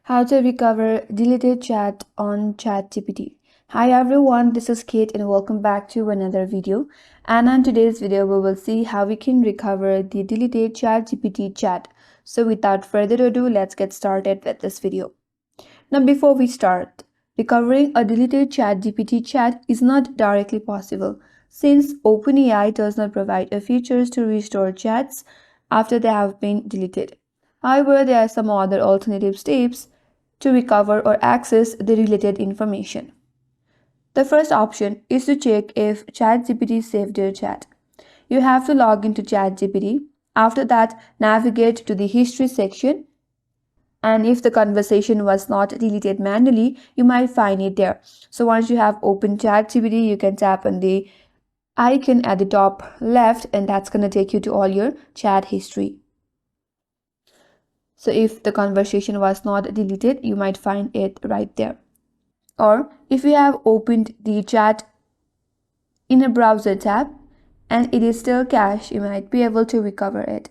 How to recover deleted chat on ChatGPT. Hi everyone, this is Kate and welcome back to another video. And on today's video, we will see how we can recover the deleted ChatGPT chat. So without further ado, let's get started with this video. Now before we start, recovering a deleted ChatGPT chat is not directly possible since OpenAI does not provide a features to restore chats after they have been deleted. However, there are some other alternative steps to recover or access the related information. The first option is to check if ChatGPT saved your chat. You have to log into ChatGPT. After that, navigate to the history section, and if the conversation was not deleted manually, you might find it there. So once you have opened ChatGPT, you can tap on the icon at the top left, and that's going to take you to all your chat history. So if the conversation was not deleted, you might find it right there. Or if you have opened the chat in a browser tab and it is still cached, you might be able to recover it.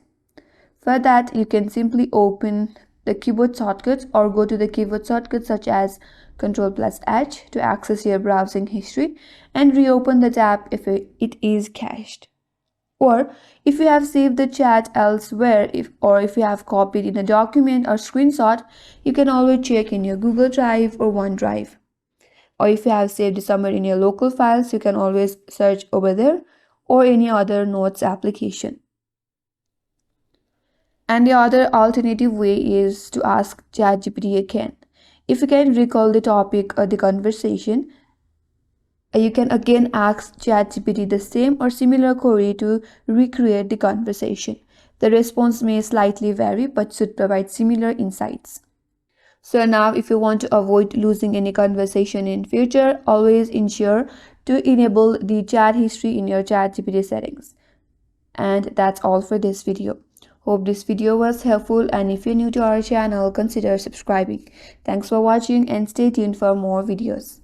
For that, you can simply open the keyboard shortcuts or go to the keyboard shortcuts such as Ctrl+H to access your browsing history and reopen the tab if it is cached. Or if you have saved the chat elsewhere, if you have copied in a document or screenshot, you can always check in your Google Drive or OneDrive. Or if you have saved it somewhere in your local files, you can always search over there or any other notes application. And the other alternative way is to ask ChatGPT again. If you can recall the topic or the conversation, you can again ask ChatGPT the same or similar query to recreate the conversation. The response may slightly vary but should provide similar insights. So now if you want to avoid losing any conversation in future, always ensure to enable the chat history in your ChatGPT settings. And that's all for this video. Hope this video was helpful, and if you're new to our channel, consider subscribing. Thanks for watching and stay tuned for more videos.